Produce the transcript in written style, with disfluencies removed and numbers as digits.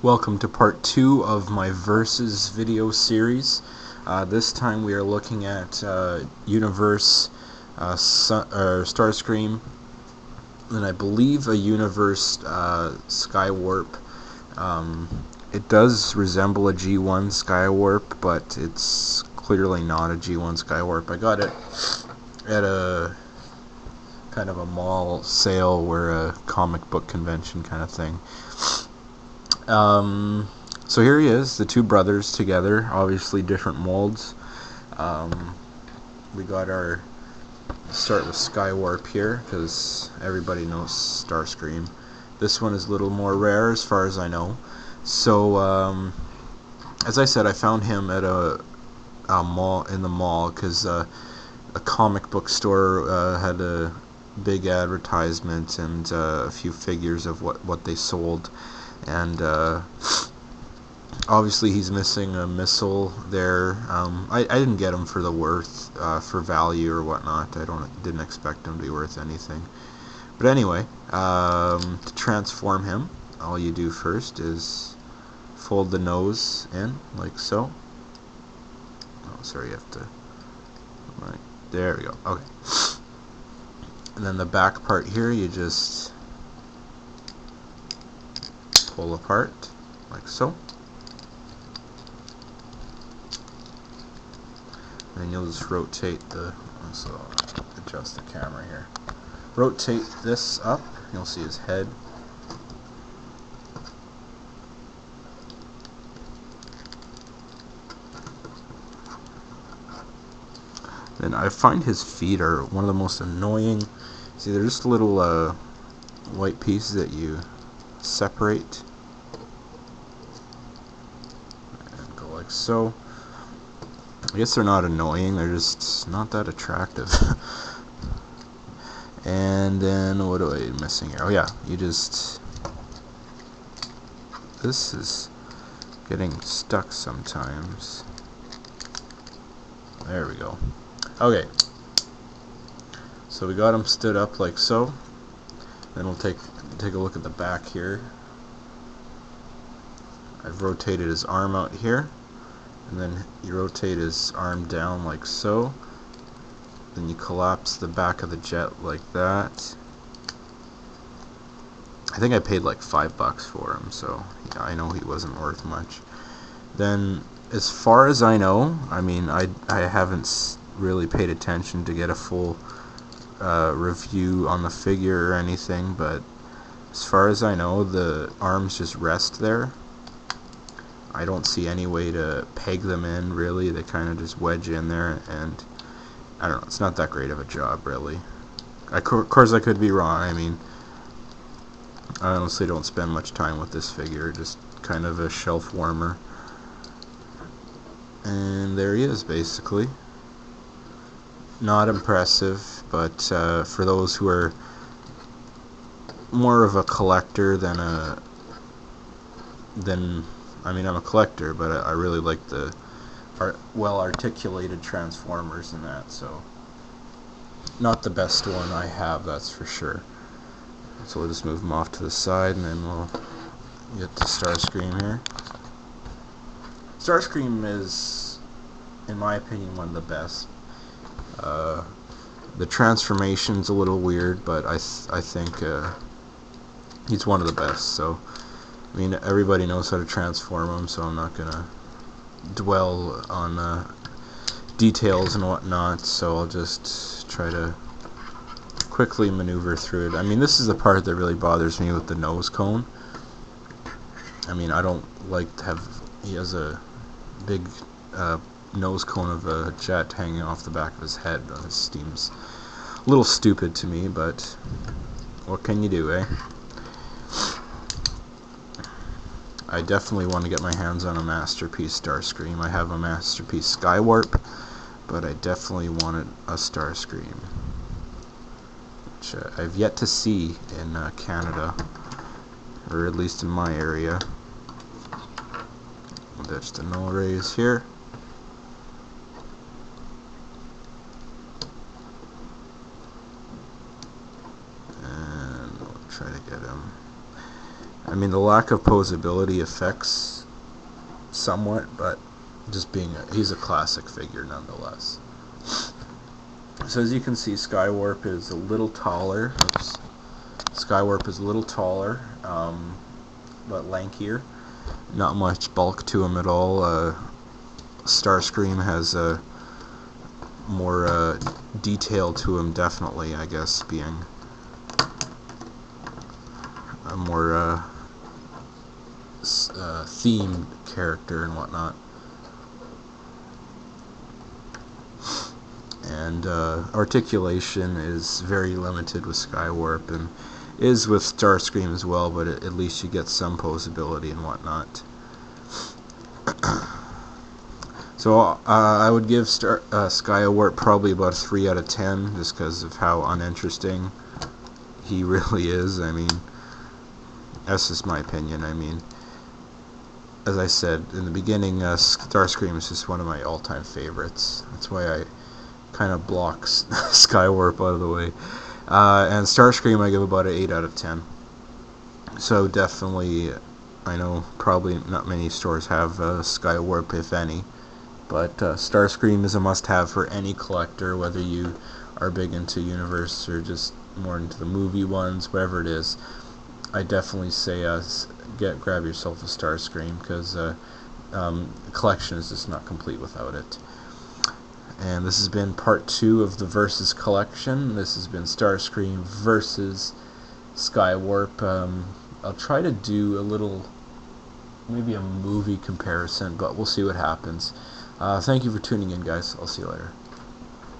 Welcome to part 2 of my Versus video series. This time we are looking at Universe Starscream, and I believe a Universe Skywarp. It does resemble a G1 Skywarp, but it's clearly not a G1 Skywarp. I got it at a kind of a mall sale where a comic book convention kind of thing. So here he is, the two brothers together, obviously different molds. We got our start with Skywarp here, because everybody knows Starscream. This one is a little more rare as far as I know. So, as I said, I found him at a mall, in the mall, because a comic book store had a big advertisement and a few figures of what they sold. And obviously he's missing a missile there. I didn't get him for the worth, for value or whatnot. Didn't expect him to be worth anything. But anyway, to transform him, all you do first is fold the nose in like so. Oh, sorry, you have to. Right there we go. Okay. And then the back part here, you just pull apart like so, and you'll just rotate so adjust the camera here, rotate this up, you'll see his head. Then I find his feet are one of the most annoying. See, they're just little white pieces that you separate and go like so. I guess they're not annoying, they're just not that attractive. And then what am I missing here? Oh yeah, this is getting stuck sometimes. There we go. Okay, so we got him stood up like so. Then we'll take a look at the back here. I've rotated his arm out here, and then you rotate his arm down like so. Then you collapse the back of the jet like that. I think I paid like $5 for him, so yeah, I know he wasn't worth much. Then, as far as I know, I mean, I haven't really paid attention to get a full review on the figure or anything, but as far as I know, the arms just rest there. I don't see any way to peg them in, really. They kind of just wedge in there, and I don't know, it's not that great of a job, really. Of course, I could be wrong. I mean, I honestly don't spend much time with this figure, just kind of a shelf warmer. And there he is, basically. Not impressive, but for those who are more of a collector than I mean, I'm a collector, but I really like the well-articulated Transformers in that, so not the best one I have, that's for sure. So we'll just move them off to the side, and then we'll get to Starscream here. Starscream is, in my opinion, one of the best. The transformation's a little weird, but I think he's one of the best. So, I mean, everybody knows how to transform him, so I'm not gonna dwell on details and whatnot. So I'll just try to quickly maneuver through it. I mean, this is the part that really bothers me with the nose cone. I mean, I don't like to have. He has a big nose cone of a jet hanging off the back of his head. It seems a little stupid to me, but what can you do, eh? I definitely want to get my hands on a Masterpiece Starscream. I have a Masterpiece Skywarp, but I definitely wanted a Starscream, which I've yet to see in Canada, or at least in my area. There's the null rays here. And we'll try to get him I mean, the lack of posability affects somewhat, but just he's a classic figure nonetheless. So as you can see, Skywarp is a little taller. Oops. Skywarp is a little taller, but lankier. Not much bulk to him at all. Starscream has a more detail to him, definitely, I guess, being a more themed character and whatnot. And articulation is very limited with Skywarp, and is with Starscream as well, but at least you get some posability and whatnot. So I would give Skywarp probably about a 3 out of 10, just because of how uninteresting he really is. I mean, that's just my opinion. I mean, as I said in the beginning, Starscream is just one of my all-time favorites. That's why I kind of block Skywarp out of the way. And Starscream I give about an 8 out of 10. So definitely, I know probably not many stores have Skywarp, if any. But Starscream is a must-have for any collector, whether you are big into Universe or just more into the movie ones, whatever it is. I definitely say grab yourself a Starscream, because the collection is just not complete without it. And this has been part 2 of the Versus collection. This has been Starscream versus Skywarp. I'll try to do maybe a movie comparison, but we'll see what happens. Thank you for tuning in, guys. I'll see you later.